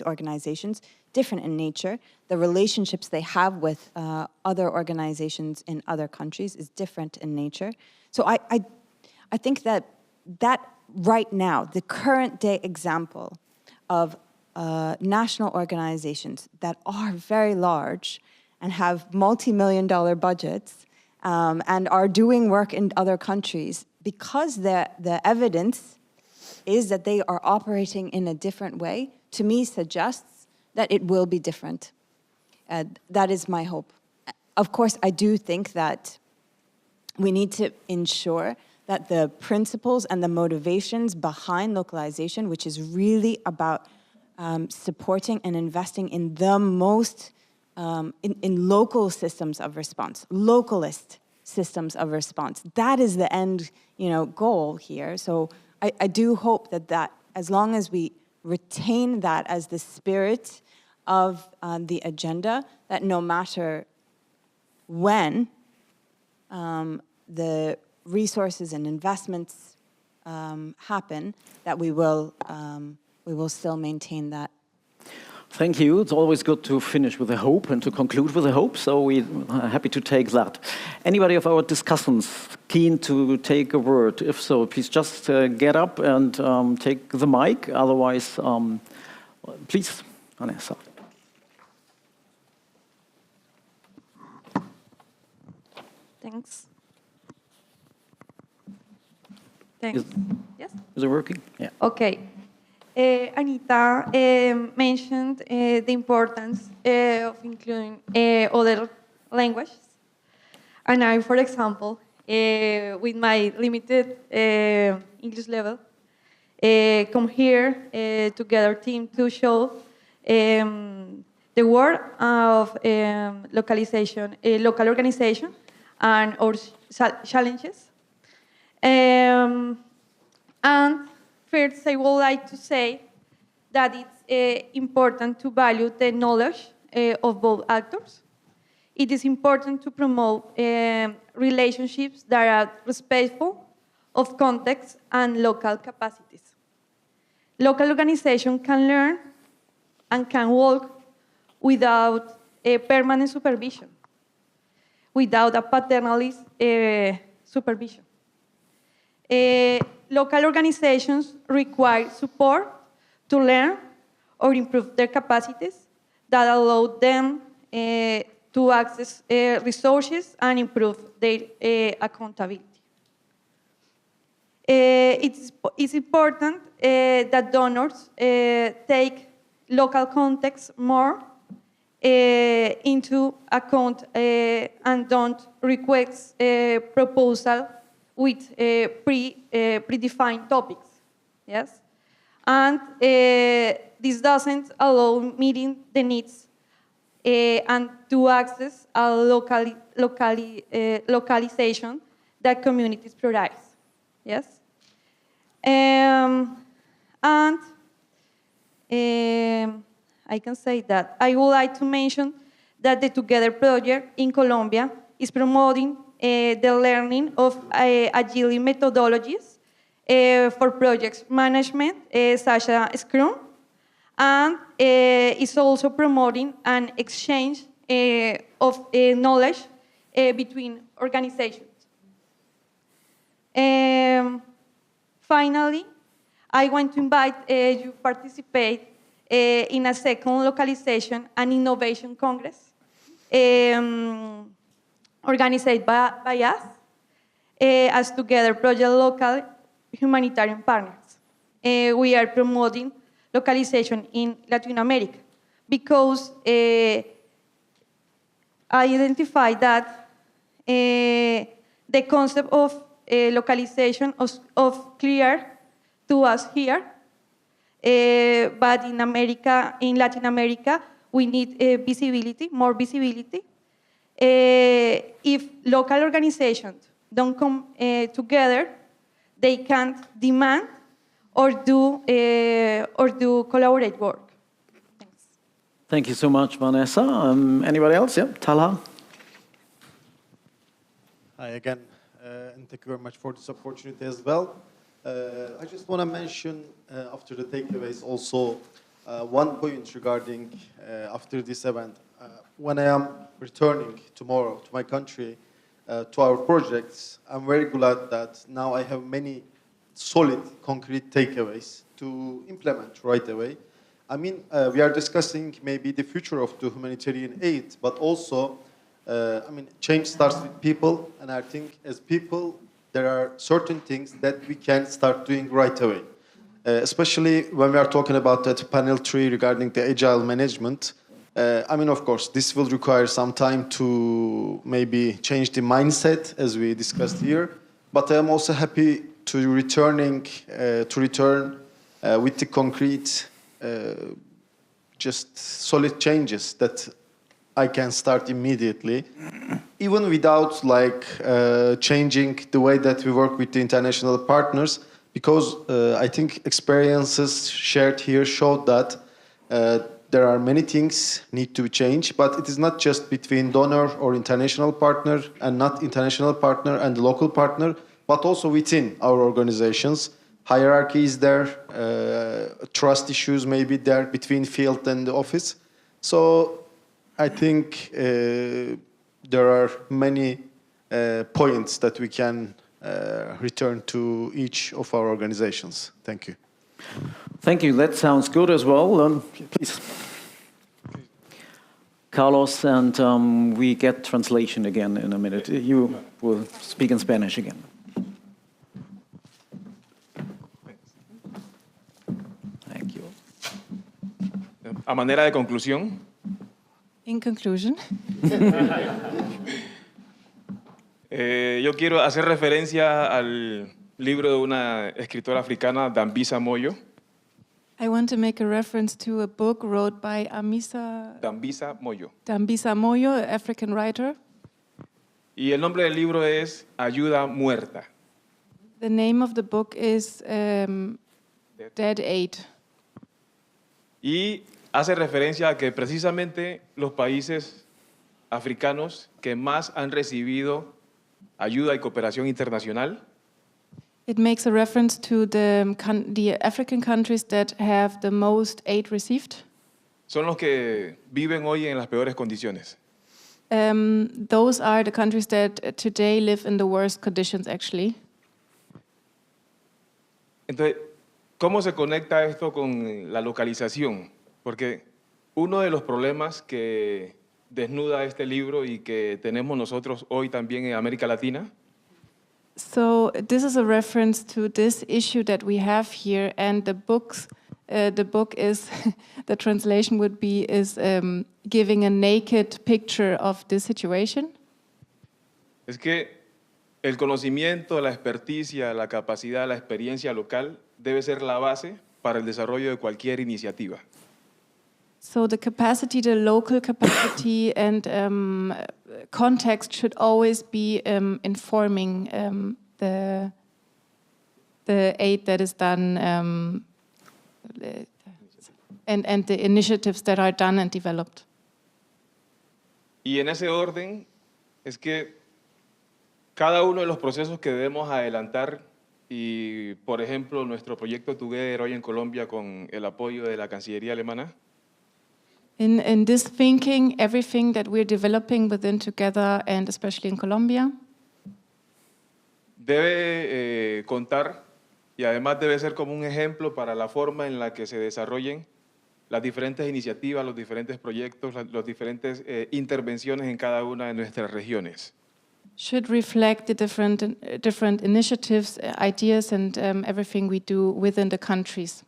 S7: organizations, different in nature. The relationships they have with other organizations in other countries is different in nature. So I think that right now, the current day example of national organizations that are very large and have multi-million-dollar budgets and are doing work in other countries, because the evidence is that they are operating in a different way, to me suggests that it will be different. That is my hope. Of course, I do think that we need to ensure that the principles and the motivations behind localization, which is really about supporting and investing in the most, in local systems of response, localist systems of response. That is the end, goal here. So I do hope that as long as we retain that as the spirit of the agenda, that no matter when the resources and investments happen, that we will still maintain that.
S5: Thank you. It's always good to finish with a hope and to conclude with a hope, so we're happy to take that. Anybody of our discussants keen to take a word? If so, please just get up and take the mic. Otherwise, please, Vanesa.
S8: Thanks. Thanks. Yes?
S5: Is it working? Yeah.
S8: Okay. Anita mentioned the importance of including other languages. And I, for example, with my limited English level, come here together team to show the work of localization, local organization, and our challenges. And first, I would like to say that it's important to value the knowledge of both actors. It is important to promote relationships that are respectful of context and local capacities. Local organization can learn and can work without a permanent supervision, without a paternalist supervision. Local organizations require support to learn or improve their capacities that allow them to access resources and improve their accountability. It's important that donors take local context more into account and don't request a proposal with predefined topics, yes? And this doesn't allow meeting the needs and to access a localization that communities provide, yes? And I can say that I would like to mention that the Together project in Colombia is promoting the learning of agile methodologies for project management, such as Scrum, and is also promoting an exchange of knowledge between organizations. Finally, I want to invite you to participate in a second localization and innovation congress organized by us as Together Project Local Humanitarian Partners. We are promoting localization in Latin America because I identify that the concept of localization of clear to us here, but in Latin America, we need visibility, more visibility. If local organizations don't come together, they can't demand or do collaborate work. Thanks.
S5: Thank you so much, Vanesa. Anybody else? Yeah, Talha.
S9: Hi again, and thank you very much for this opportunity as well. I just want to mention after the takeaways also one point regarding after this event. When I am returning tomorrow to my country, to our projects, I'm very glad that now I have many solid, concrete takeaways to implement right away. I mean, we are discussing maybe the future of the humanitarian aid, but also, I mean, change starts with people, and I think as people, there are certain things that we can start doing right away. Especially when we are talking about that panel 3 regarding the agile management. I mean, of course, this will require some time to maybe change the mindset as we discussed here. But I'm also happy to return with the concrete, just solid changes that I can start immediately, even without like changing the way that we work with the international partners, because I think experiences shared here showed that there are many things need to change, but it is not just between donor or international partner and not international partner and the local partner, but also within our organizations. Hierarchy is there, trust issues may be there between field and the office. So I think there are many points that we can return to each of our organizations. Thank you.
S5: Thank you. That sounds good as well. Please. Carlos, and we get translation again in a minute. You will speak in Spanish again. Thank you.
S10: A manera de conclusión.
S1: In conclusion.
S10: Yo quiero hacer referencia al libro de una escritora africana, Dambisa Moyo.
S1: I want to make a reference to a book wrote by
S10: Dambisa Moyo.
S1: Dambisa Moyo, an African writer.
S10: Y el nombre del libro es Ayuda Muerta.
S1: The name of the book is Dead Aid.
S10: Y hace referencia a que precisamente los países africanos que más han recibido ayuda y cooperación internacional
S1: It makes a reference to the African countries that have the most aid received.
S10: son los que viven hoy en las peores condiciones.
S1: Those are the countries that today live in the worst conditions, actually.
S10: Entonces, ¿cómo se conecta esto con la localización? Porque uno de los problemas que desnuda este libro y que tenemos nosotros hoy también en América Latina
S1: So this is a reference to this issue that we have here, and the book is, the translation would be, is giving a naked picture of this situation.
S10: es que el conocimiento, la experticia, la capacidad, la experiencia local debe ser la base para el desarrollo de cualquier iniciativa.
S1: So the capacity, the local capacity and context should always be informing the aid that is done and the initiatives that are done and developed.
S10: Y en ese orden es que cada uno de los procesos que debemos adelantar y, por ejemplo, nuestro proyecto Together hoy en Colombia con el apoyo de la Cancillería alemana,
S1: In this thinking, everything that we're developing within Together, and especially in Colombia,
S10: debe contar y además debe ser como un ejemplo para la forma en la que se desarrollen las diferentes iniciativas, los diferentes proyectos, las diferentes intervenciones en cada una de nuestras regiones.
S1: should reflect the different initiatives, ideas, and everything we do within the countries.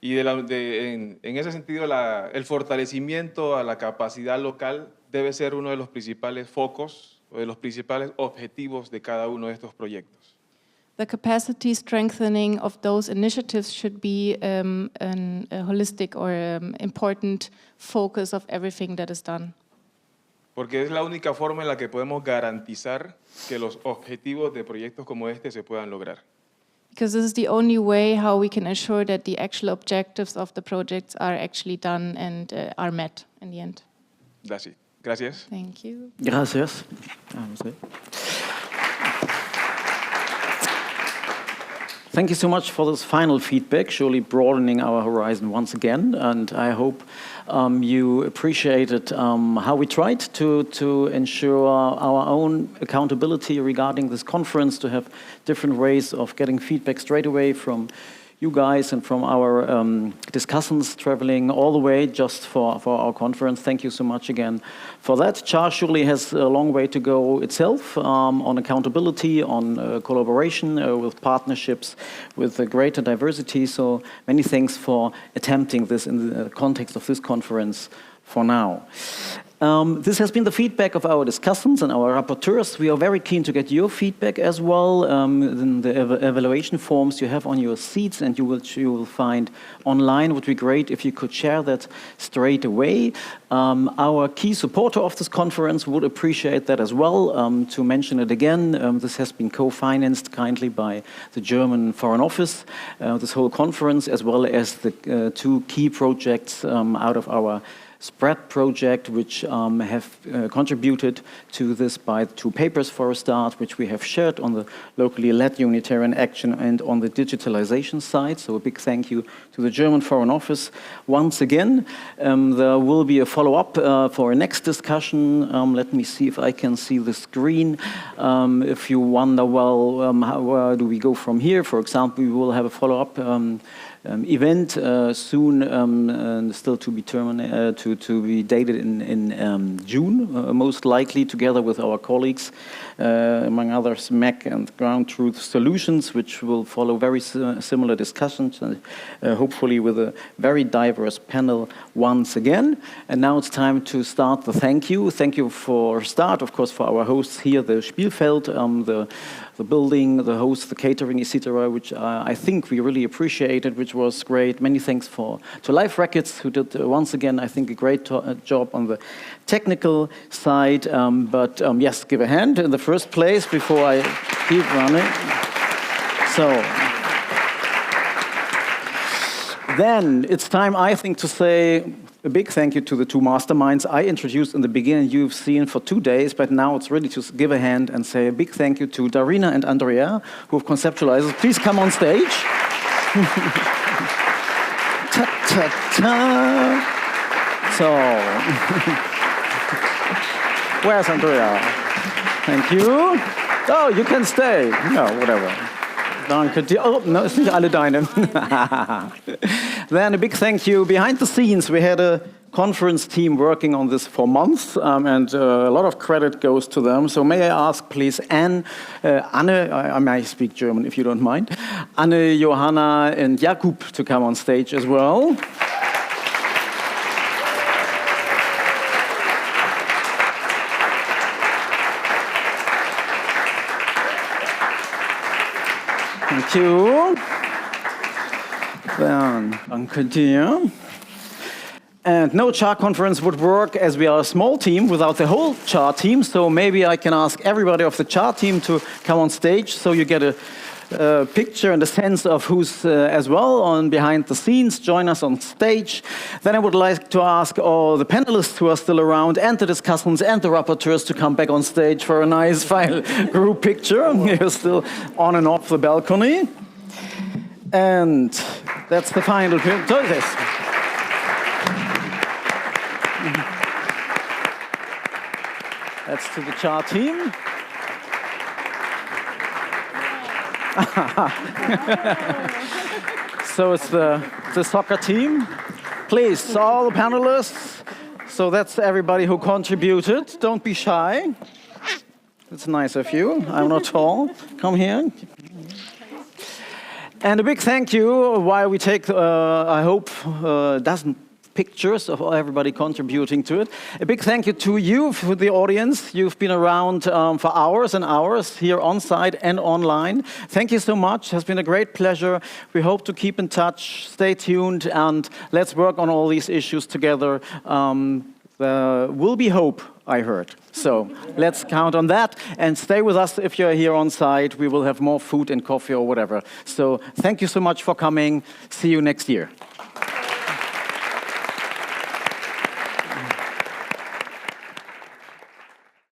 S10: Y en ese sentido, el fortalecimiento a la capacidad local debe ser uno de los principales focos o de los principales objetivos de cada uno de estos proyectos.
S1: The capacity strengthening of those initiatives should be a holistic or important focus of everything that is done.
S10: Porque es la única forma en la que podemos garantizar que los objetivos de proyectos como este se puedan lograr.
S1: Because this is the only way how we can ensure that the actual objectives of the projects are actually done and are met in the end.
S10: Gracias.
S1: Thank you.
S5: Gracias. Thank you so much for this final feedback, surely broadening our horizon once again. And I hope you appreciated how we tried to ensure our own accountability regarding this conference, to have different ways of getting feedback straight away from you guys and from our discussants traveling all the way just for our conference. Thank you so much again for that. CHAR surely has a long way to go itself on accountability, on collaboration, with partnerships, with greater diversity. So many thanks for attempting this in the context of this conference for now. This has been the feedback of our discussants and our rapporteurs. We are very keen to get your feedback as well. In the evaluation forms you have on your seats and you will find online. It would be great if you could share that straight away. Our key supporter of this conference would appreciate that as well. To mention it again, this has been co-financed kindly by the German Foreign Office, this whole conference, as well as the two key projects out of our spread project, which have contributed to this by 2 papers for a start, which we have shared on the locally led humanitarian action and on the digitalization side. So a big thank you to the German Foreign Office once again. There will be a follow-up for a next discussion. Let me see if I can see the screen. If you wonder, well, where do we go from here? For example, we will have a follow-up event soon, still to be to be dated in June, most likely, together with our colleagues, among others, MEC and Ground Truth Solutions, which will follow very similar discussions, and hopefully with a very diverse panel once again. And now it's time to start the thank you. Thank you for start, of course, for our hosts here, the Spielfeld, the building, the host, the catering, etc., which I think we really appreciated, which was great. Many thanks to Live Records, who did once again, I think, a great job on the technical side. But yes, give a hand in the first place before I keep running. So then it's time, I think, to say a big thank you to the 2 masterminds I introduced in the beginning. You've seen for 2 days, but now it's really to give a hand and say a big thank you to Darina and Andrea, who have conceptualized it. Please come on stage. Ta, ta, ta. So, where's Andrea? Thank you. Oh, you can stay. No, whatever. Danke dir. Oh, no, it's nicht alle deine. Then a big thank you. Behind the scenes, we had a conference team working on this for months, and a lot of credit goes to them. So may I ask, please, Anne, I may speak German if you don't mind, Anne, Johanna, and Jakub to come on stage as well. Thank you. Then, danke dir. And no chart conference would work as we are a small team without the whole chart team. So maybe I can ask everybody of the chart team to come on stage so you get a picture and a sense of who's as well on behind the scenes. Join us on stage. Then I would like to ask all the panelists who are still around and the discussants and the rapporteurs to come back on stage for a nice final group picture. You're still on and off the balcony. And that's the final picture. That's to the chart team. So it's the soccer team. Please, all the panelists. So that's everybody who contributed. Don't be shy. It's nice of you. I'm not tall. Come here. And a big thank you while we take, I hope, a dozen pictures of everybody contributing to it. A big thank you to you, for the audience. You've been around for hours and hours here on site and online. Thank you so much. It has been a great pleasure. We hope to keep in touch. Stay tuned and let's work on all these issues together. There will be hope, I heard. So let's count on that and stay with us if you're here on site. We will have more food and coffee or whatever. So thank you so much for coming. See you next year.